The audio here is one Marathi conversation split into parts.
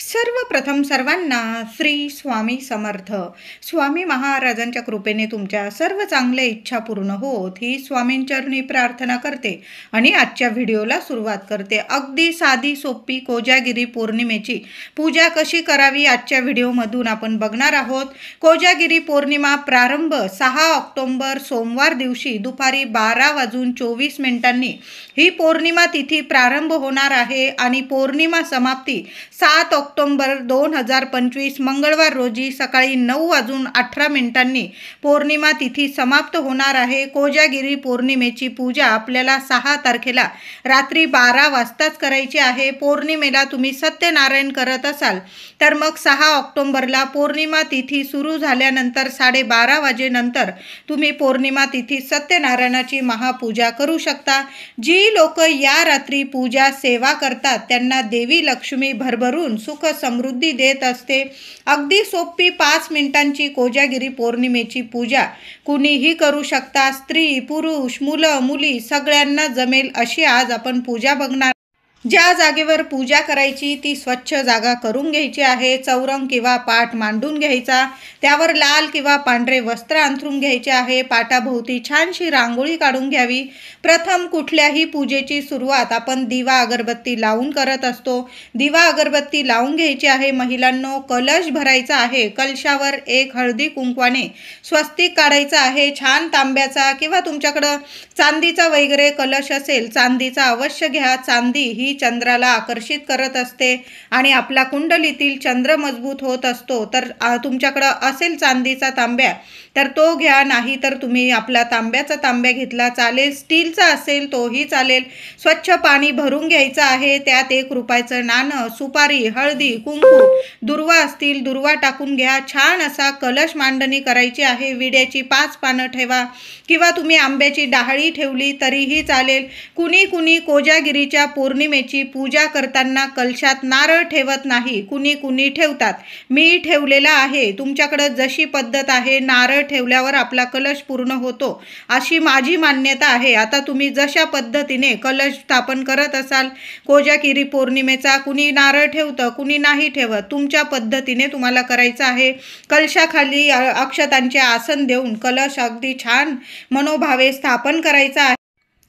सर्वप्रथम सर्वांना श्री स्वामी समर्थ. स्वामी महाराजांच्या कृपेने तुमच्या सर्व चांगल्या इच्छा पूर्ण होत ही स्वामींचरणी प्रार्थना करते आणि आजच्या व्हिडिओला सुरुवात करते. अगदी साधी सोपी कोजागिरी पौर्णिमेची पूजा कशी करावी आजच्या व्हिडिओमधून आपण बघणार आहोत. कोजागिरी पौर्णिमा प्रारंभ 6 ऑक्टोबर सोमवार दिवशी दुपारी 12:24 ही पौर्णिमा तिथी प्रारंभ होणार आहे आणि पौर्णिमा समाप्ती 7 ऑक्टोबर 2025 मंगळवार रोजी सकाळी 9:18 पौर्णिमा तिथी समाप्त होणार आहे. कोजागिरी पौर्णिमेची पूजा आपल्याला 6 तारखेला रात्री 12 वाजताच करायची आहे. पौर्णिमेला तुम्ही सत्यनारायण करत असाल तर मग 6 ऑक्टोबरला पौर्णिमा तिथी सुरू झाल्यानंतर 12:30 वाजेनंतर तुम्ही पौर्णिमा तिथी सत्यनारायणाची महापूजा करू शकता. जी लोक या रात्री पूजा सेवा करतात त्यांना देवी लक्ष्मी भरभरून सुख समृद्धी देत असते. अगदी सोपी 5 मिनिटांची कोजागिरी पौर्णिमेची पूजा कुणीही करू शकता. स्त्री पुरुष मुलं मुली सगळ्यांना जमेल अशी आज आपण पूजा बघणार. ज्या जागेवर पूजा करायची ती स्वच्छ जागा करून घ्यायची आहे. चौरंग किंवा पाट मांडून घ्यायचा. त्यावर लाल किंवा पांढरे वस्त्र अंथरून घ्यायचे आहे. पाटाभोवती छानशी रांगोळी काढून घ्यावी. प्रथम कुठल्याही पूजेची सुरुवात आपण दिवा अगरबत्ती लावून करत असतो. दिवा अगरबत्ती लावून घ्यायची आहे. महिलांनो, कलश भरायचा आहे. कलशावर एक हळदी कुंकवाने स्वस्तिक काढायचा आहे. छान तांब्याचा किंवा तुमच्याकडं चांदीचा वगैरे कलश असेल चांदीचा अवश्य घ्या. चांदी ही चंद्राला आकर्षित करत असते आणि आपल्या कुंडलीतील चंद्र मजबूत होत असतो. तर तुमच्याकडं असेल चांदीचा तांब्या तर तो घ्या, नाही तर तुम्ही आपला तांब्याचा तांब्या घेतला चालेल. स्टीलचा असेल तोही चालेल. स्वच्छ पाणी भरून घ्यायचं आहे. त्यात 1 रुपयाचं नाणं, सुपारी, हळदी कुंकू, दुर्वा असतील दुर्वा टाकून घ्या. छान असा कलश मांडणी करायची आहे. विड्याची 5 पानं ठेवा किंवा तुम्ही आंब्याची डहाळी ठेवली तरीही चालेल. कुणी कोजागिरीच्या पौर्णिमेची पूजा करताना कलशात नारळ ठेवत नाही. कुणी ठेवतात. मी ठेवलेला आहे. तुमच्याकडे जशी पद्धत आहे नारळ ठेवल्यावर आपला कलश पूर्ण होतो अशी माझी मान्यता आहे. आता तुम्ही जशा पद्धतीने कलश स्थापन करत असाल कोजागिरी पौर्णिमेचा, कुणी नारळ ठेवतं कुणी नाही ठेवत, तुमच्या पद्धतीने तुम्हाला करायचं आहे. कलशाखाली अक्षतांचे आसन देऊन कलश अगदी छान मनोभावे स्थापन करायचा आहे.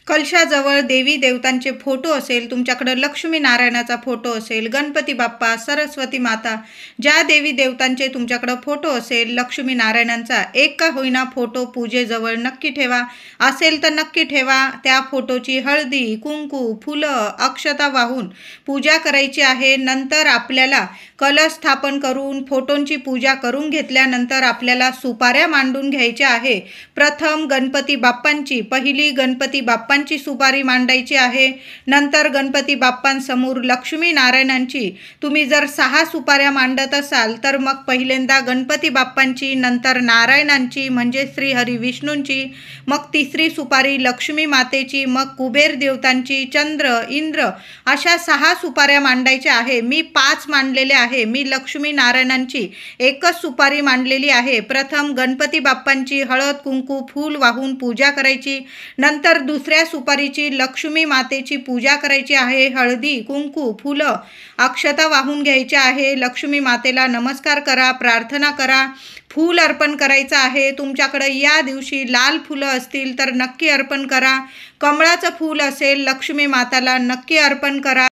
कलशाजवळ देवी देवतांचे फोटो असेल, तुमच्याकडे लक्ष्मी नारायणाचा फोटो असेल, गणपती बाप्पा, सरस्वती माता, ज्या देवी देवतांचे तुमच्याकडे फोटो असेल लक्ष्मी नारायणांचा एक का होईना फोटो पूजेजवळ नक्की ठेवा. असेल तर नक्की ठेवा. त्या फोटोची हळदी कुंकू फुलं अक्षता वाहून पूजा करायची आहे. नंतर आपल्याला कलश स्थापन करून फोटोंची पूजा करून घेतल्यानंतर आपल्याला सुपाऱ्या मांडून घ्यायच्या आहे. प्रथम गणपती बाप्पांची पहिली गणपती बाप्पांची सुपारी मांडायची आहे. नंतर गणपती बाप्पांसमोर लक्ष्मी नारायणांची. तुम्ही जर 6 सुपाऱ्या मांडत असाल तर मग पहिल्यांदा गणपती बाप्पांची, नंतर नारायणांची म्हणजे श्री हरी विष्णूंची, मग तिसरी सुपारी लक्ष्मी मातेची, मग कुबेर देवतांची, चंद्र इंद्र अशा 6 सुपाऱ्या मांडायच्या आहे. मी 5 मांडलेल्या आहे. मी लक्ष्मी नारायणांची एकच सुपारी मांडलेली आहे. प्रथम गणपती बाप्पांची हळद कुंकू फूल वाहून पूजा करायची. नंतर दुसऱ्या सुपारीची लक्ष्मी मातेची पूजा करायची आहे. हळदी कुंकू फुलं अक्षता वाहून घ्यायच्या आहे. लक्ष्मी मातेला नमस्कार करा, प्रार्थना करा, फूल अर्पण करायचं आहे. तुमच्याकडे या दिवशी लाल फुलं असतील तर नक्की अर्पण करा. कमळाचं फूल असेल लक्ष्मी माताला नक्की अर्पण करा.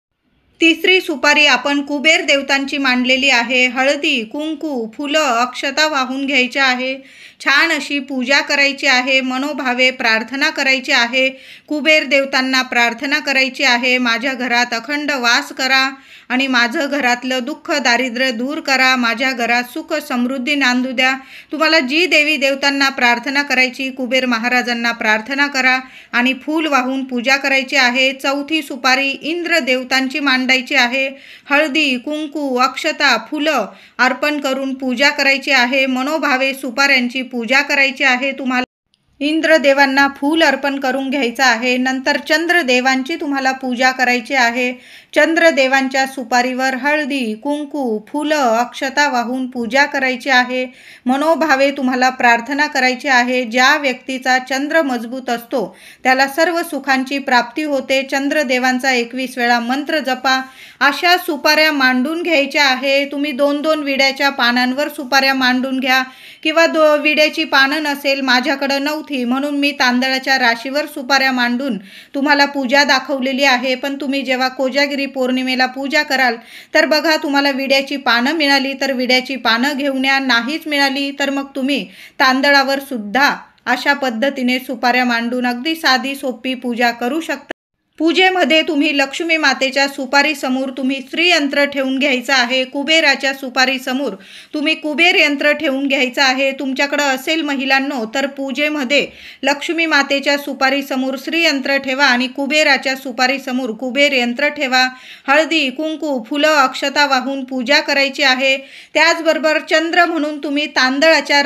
तिसरी सुपारी आपण कुबेर देवतांची मांडलेली आहे. हळदी कुंकू फुलं अक्षता वाहून घ्यायच्या आहे. छान अशी पूजा करायची आहे. मनोभावे प्रार्थना करायची आहे. कुबेर देवतांना प्रार्थना करायची आहे, माझ्या घरात अखंड वास करा आणि माझं घरातलं दुःख दारिद्र्य दूर करा. माझ्या घरात सुख समृद्धी नांदू द्या. तुम्हाला जी देवी देवतांना प्रार्थना करायची कुबेर महाराजांना प्रार्थना करा आणि फूल वाहून पूजा करायची आहे. चौथी सुपारी इंद्र देवतांची मांडायची आहे. हळदी कुंकू अक्षता फुलं अर्पण करून पूजा करायची आहे. मनोभावे सुपाऱ्यांची पूजा करायची आहे. तुम्हाला इंद्रदेवांना फूल अर्पण करून घ्यायचं आहे. नंतर चंद्रदेवांची तुम्हाला पूजा करायची आहे. चंद्रदेवांच्या सुपारीवर हळदी, कुंकू, फुलं, अक्षता वाहून पूजा करायची आहे. मनोभावे तुम्हाला प्रार्थना करायची आहे. ज्या व्यक्तीचा चंद्र मजबूत असतो त्याला सर्व सुखांची प्राप्ती होते. चंद्रदेवांचा 21 वेळा मंत्र जपा. अशा सुपाऱ्या मांडून घ्यायच्या आहे. तुम्ही 2-2 विड्याच्या पानांवर सुपाऱ्या मांडून घ्या किंवा विड्याची पानं नसेल, माझ्याकडं नव्हती म्हणून मी तांदळाच्या राशीवर सुपाऱ्या मांडून तुम्हाला पूजा दाखवलेली आहे. पण तुम्ही जेव्हा कोजागिरी पौर्णिमेला पूजा कराल तर बघा, तुम्हाला विड्याची पानं मिळाली तर विड्याची पानं घेऊन या, नाहीच मिळाली तर मग तुम्ही तांदळावर सुद्धा अशा पद्धतीने सुपाऱ्या मांडून अगदी साधी सोपी पूजा करू शकता. पूजेमध्ये तुम्ही लक्ष्मी मातेच्या सुपारी समोर तुम्ही श्रीयंत्र ठेवून घ्यायचं आहे. कुबेराच्या सुपारी समोर तुम्ही कुबेर यंत्र ठेवून घ्यायचं आहे. तुमच्याकडं असेल महिलांनो तर पूजेमध्ये लक्ष्मी मातेच्या सुपारी समोर श्रीयंत्र ठेवा आणि कुबेराच्या सुपारी समोर कुबेर यंत्र ठेवा. हळदी, कुंकू, फुलं, अक्षता वाहून पूजा करायची आहे. त्याचबरोबर चंद्र म्हणून तुम्ही तांदळाच्या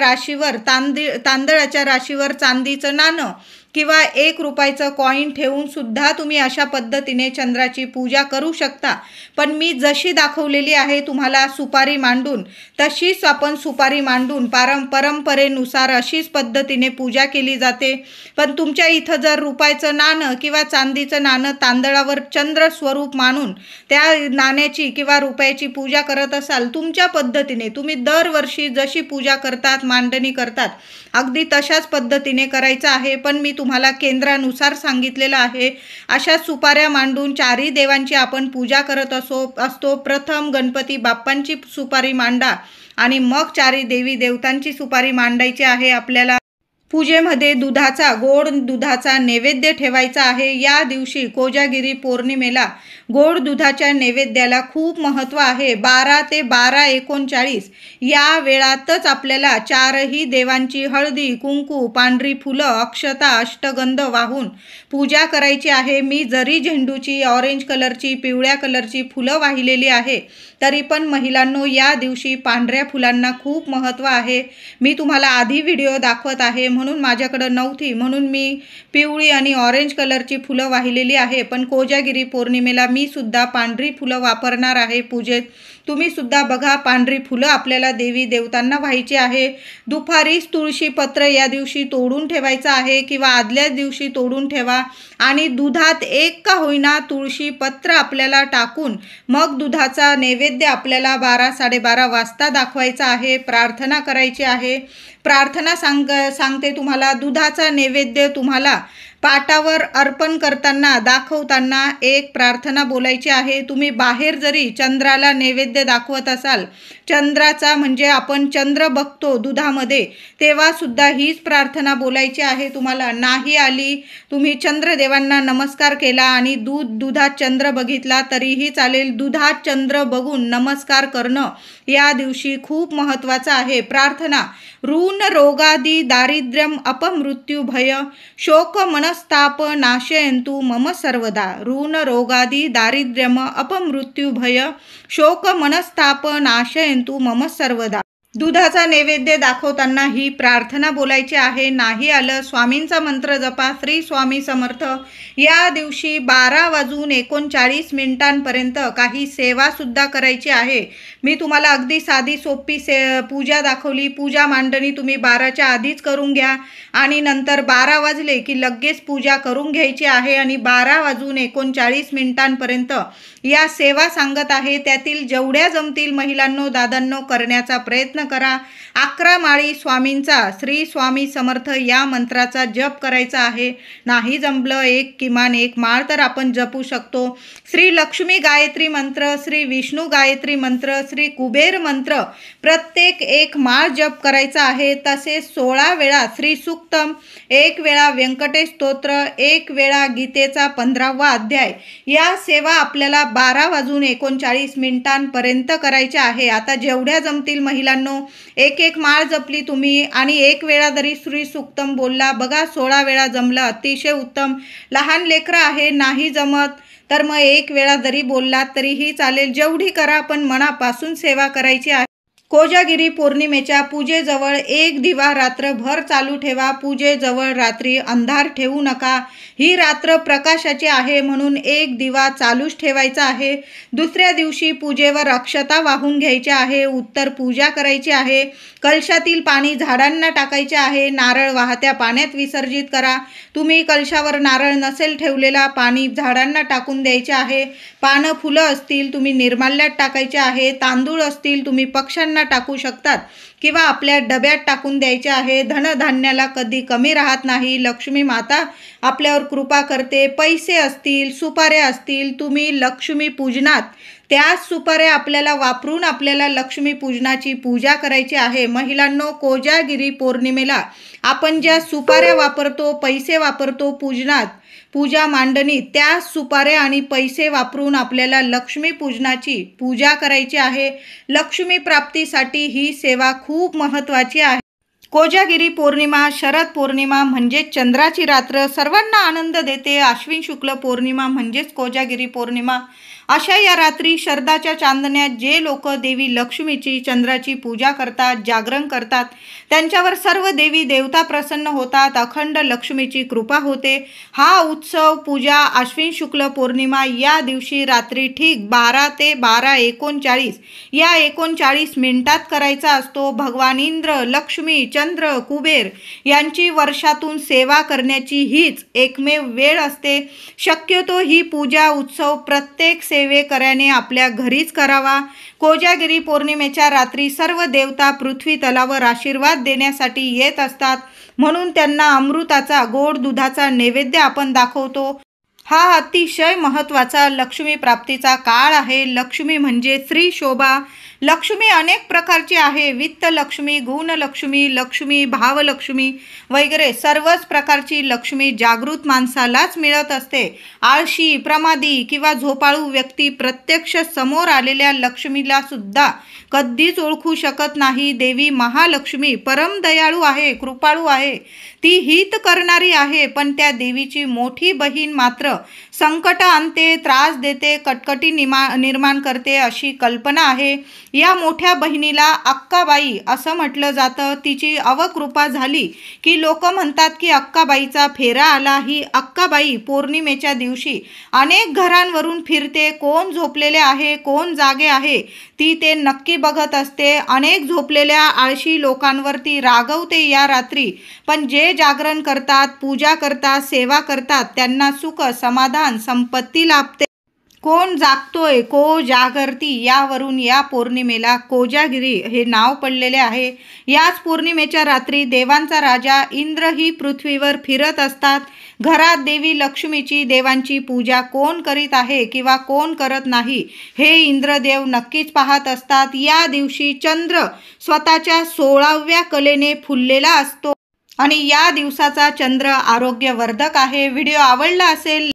राशीवर चांदीचं नाणं किंवा 1 रुपयाचं कॉईन ठेवून सुद्धा तुम्ही अशा पद्धतीने चंद्राची पूजा करू शकता. पण मी जशी दाखवलेली आहे तुम्हाला सुपारी मांडून, तशीच आपण सुपारी मांडून परंपरेनुसार अशीच पद्धतीने पूजा केली जाते. पण तुमच्या इथं जर रुपयाचं नाणं किंवा चांदीचं नाणं तांदळावर चंद्र स्वरूप मानून त्या नाण्याची किंवा रुपयाची पूजा करत असाल, तुमच्या पद्धतीने तुम्ही दरवर्षी जशी पूजा करतात, मांडणी करतात, अगदी तशाच पद्धतीने करायचं आहे. पण मी तुम्हाला केंद्रानुसार सांगितलेलं आहे. अशा सुपाऱ्या मांडून 4ही देवांची आपण पूजा करत असतो. प्रथम गणपती बाप्पांची सुपारी मांडा आणि मग 4ही देवी देवतांची सुपारी मांडायची आहे. आपल्याला पूजेमध्ये गोड दुधाचा नैवेद्य ठेवायचा आहे. या दिवशी कोजागिरी पौर्णिमेला गोड दुधाच्या नैवेद्याला खूप महत्त्व आहे. 12 ते 12:39 या वेळातच आपल्याला 4ही देवांची हळदी, कुंकू, पांढरी फुलं, अक्षता, अष्टगंध वाहून पूजा करायची आहे. मी जरी झेंडूची, ऑरेंज कलरची, पिवळ्या कलरची फुलं वाहिलेली आहे तरी पण महिलांनो या दिवशी पांढऱ्या फुलांना खूप महत्त्व आहे. मी तुम्हाला आधी व्हिडिओ दाखवत आहे म्हणून माझ्याकडं नव्हती म्हणून मी पिवळी आणि ऑरेंज कलरची फुलं वाहिलेली आहे. पण कोजागिरी पौर्णिमेला मी सुद्धा पांढरी फुलं वापरणार आहे पूजेत. तुम्ही सुद्धा बघा, पांढरी फुलं आपल्याला देवी देवतांना व्हायची आहे. दुपारीच तुळशी पत्र या दिवशी तोडून ठेवायचं आहे किंवा आदल्या दिवशी तोडून ठेवा आणि दुधात 1 का होईना तुळशी पत्र आपल्याला टाकून मग दुधाचा नैवेद्य आपल्याला 12-12:30 वाजता दाखवायचा आहे. प्रार्थना करायची आहे. प्रार्थना सांगते तुम्हाला. दुधाचा नैवेद्य तुम्हाला पाटावर अर्पण करताना दाखवताना एक प्रार्थना बोलायची आहे. तुम्ही बाहेर जरी चंद्राला नैवेद्य दाखवत असाल, चंद्राचा म्हणजे आपण चंद्र बघतो दुधामध्ये, तेव्हा सुद्धा हीच प्रार्थना बोलायची आहे तुम्हाला. नाही आली, तुम्ही चंद्रदेवांना नमस्कार केला आणि दुधात चंद्र बघितला तरीही चालेल. दुधात चंद्र बघून नमस्कार करणं या दिवशी खूप महत्त्वाचं आहे. प्रार्थना. ऋण रोगादी दारिद्र्यम अपमृत्यू भय शोक मनस्ताप नाशयन्तु मम सर्वदा. ऋण रोगादी दारिद्र्यम अपमृत्यू भय शोक मनस्ताप नाशयन्तु मम सर्वदा. दुधाचा नैवेद्य दाखवताना ही प्रार्थना बोलायची आहे. नाही आलं, स्वामींचा मंत्र जपा. श्री स्वामी समर्थ. या दिवशी 12:39 काही सेवा सुद्धा करायची आहे. मी तुम्हाला अगदी साधी सोपी पूजा दाखवली. पूजा मांडणी तुम्ही 12च्या आधीच करून घ्या आणि नंतर 12 वाजले की लगेच पूजा करून घ्यायची आहे आणि 12:39 या सेवा सांगत आहे. त्यातील जेवढ्या जमतील महिलांनो, दादांनो करण्याचा प्रयत्न करा. 11 माळी स्वामींचा श्री स्वामी समर्थ या मंत्राचा जप करायचा आहे. नाही जमलं किमान 1 माळ तर आपण जपू शकतो. श्री लक्ष्मी गायत्री मंत्र, श्री विष्णू गायत्री मंत्र, श्री कुबेर मंत्र प्रत्येक 1 माळ जप करायचा आहे. तसेच 16 वेळा श्री सूक्तम, 1 वेळा व्यंकटेश स्तोत्र, 1 वेळा गीतेचा 15वा अध्याय. या सेवा आपल्याला 12:39 करायच्या आहे. आता जेवढ्या जमतील महिलांनो 1 माळ जपली तुम्ही आणि 1 वेळा जरी श्री सूक्तम बोलला, बघा 16 वेळा जमलं, अतिशय उत्तम. लहान लेकरं आहे, नाही जमत तर मग 1 वेळा जरी बोललात तरीही चालेल. जेवढी करा पण मनापासून सेवा करायची आहे. कोजागिरी पौर्णिमेच्या पूजेजवळ एक दिवा रात्रभर चालू ठेवा. पूजेजवळ रात्री अंधार ठेवू नका. ही रात्र प्रकाशाची आहे म्हणून एक दिवा चालूच ठेवायचा आहे. दुसऱ्या दिवशी पूजेवर अक्षता वाहून घ्यायच्या आहे. उत्तर पूजा करायची आहे. कलशातील पाणी झाडांना टाकायचे आहे. नारळ वाहत्या पाण्यात विसर्जित करा. तुम्ही कलशावर नारळ नसेल ठेवलेला, पाणी झाडांना टाकून द्यायचे आहे. पानं फुलं असतील तुम्ही निर्माल्यात टाकायचे आहे. तांदूळ असतील तुम्ही पक्ष्यांना टाकू शकतात किंवा आपल्या डब्यात टाकून द्यायचे आहे. धनधान्याला कधी कमी राहत नाही. लक्ष्मी माता आपल्यावर कृपा करते. पैसे असतील, सुपाऱ्या असतील, तुम्ही लक्ष्मी पूजनात त्याच सुपाऱ्या आपल्याला वापरून आपल्याला लक्ष्मी पूजनाची पूजा करायची आहे. महिलांनो, कोजागिरी पौर्णिमेला आपण ज्या सुपाऱ्या वापरतो, पैसे वापरतो पूजनात, पूजा मांडणी, त्या सुपाऱ्या आणि पैसे वापरून आपल्याला लक्ष्मी पूजनाची पूजा करायची आहे. लक्ष्मी प्राप्तीसाठी ही सेवा खूप महत्त्वाची आहे. कोजागिरी पौर्णिमा, शरद पौर्णिमा म्हणजेच चंद्राची रात्र, सर्वांना आनंद देते. आश्विन शुक्ल पौर्णिमा म्हणजेच कोजागिरी पौर्णिमा. अशा या रात्री शरदाच्या चांदण्यात जे लोक देवी लक्ष्मीची, चंद्राची पूजा करतात, जागरण करतात, त्यांच्यावर सर्व देवी देवता प्रसन्न होतात. अखंड लक्ष्मीची कृपा होते. हा उत्सव, पूजा आश्विन शुक्ल पौर्णिमा या दिवशी रात्री ठीक 12 ते 12:39 या 39 मिनिटात करायचा असतो. भगवान इंद्र, लक्ष्मी, चंद्र, कुबेर यांची वर्षातून सेवा करण्याची हीच एकमेव वेळ असते. शक्यतो ही पूजा, उत्सव प्रत्येक सेवेकऱ्याने आपल्या घरीच करावा. कोजागिरी पौर्णिमेच्या रात्री सर्व देवता पृथ्वी तलावर आशीर्वाद देण्यासाठी येत असतात, म्हणून त्यांना अमृताचा, गोड दुधाचा नैवेद्य आपण दाखवतो. हा अतिशय महत्त्वाचा लक्ष्मी प्राप्तीचा काळ आहे. लक्ष्मी म्हणजे स्त्री शोभा. लक्ष्मी अनेक प्रकारची आहे. वित्त लक्ष्मी, गुण लक्ष्मी, लक्ष्मी, भावलक्ष्मी वगैरे सर्वच प्रकारची लक्ष्मी जागृत माणसालाच मिळत असते. आळशी, प्रमादी किंवा झोपाळू व्यक्ती प्रत्यक्ष समोर आलेल्या लक्ष्मीला सुद्धा कधीच ओळखू शकत नाही. देवी महालक्ष्मी परम दयाळू आहे, कृपाळू आहे. ती हित करणारी आहे, पण त्या देवीची मोठी बहीण मात्र संकट आणते, त्रास देते, कटकटी निर्माण करते अशी कल्पना आहे. या मोठ्या बहिणीला अक्काबाई असं म्हटलं जातं. तिची अवकृपा झाली की लोक म्हणतात की अक्काबाईचा फेरा आला. ही अक्काबाई पौर्णिमेच्या दिवशी अनेक घरांवरून फिरते. कोण झोपलेले आहे, कोण जागे आहे, ती ते नक्की बघत असते. अनेक झोपलेल्या आळशी लोकांवर ती रागवते या रात्री. पण जे जागरण करतात, पूजा करतात, सेवा करतात, त्यांना सुख, समाधान, संपत्ती लाभते. कोण जागतोय, को जागरती यावरून या पौर्णिमेला कोजागिरी हे नाव पडलेले आहे. याच पौर्णिमेच्या रात्री देवांचा राजा इंद्र ही पृथ्वीवर फिरत असतात. घरात देवी लक्ष्मीची, देवांची पूजा कोण करीत आहे किंवा कोण करत नाही हे इंद्रदेव नक्कीच पाहत असतात. या दिवशी चंद्र स्वतःच्या 16व्या कलेने फुललेला असतो आणि या दिवसाचा चंद्र आरोग्यवर्धक आहे. व्हिडिओ आवडला असेल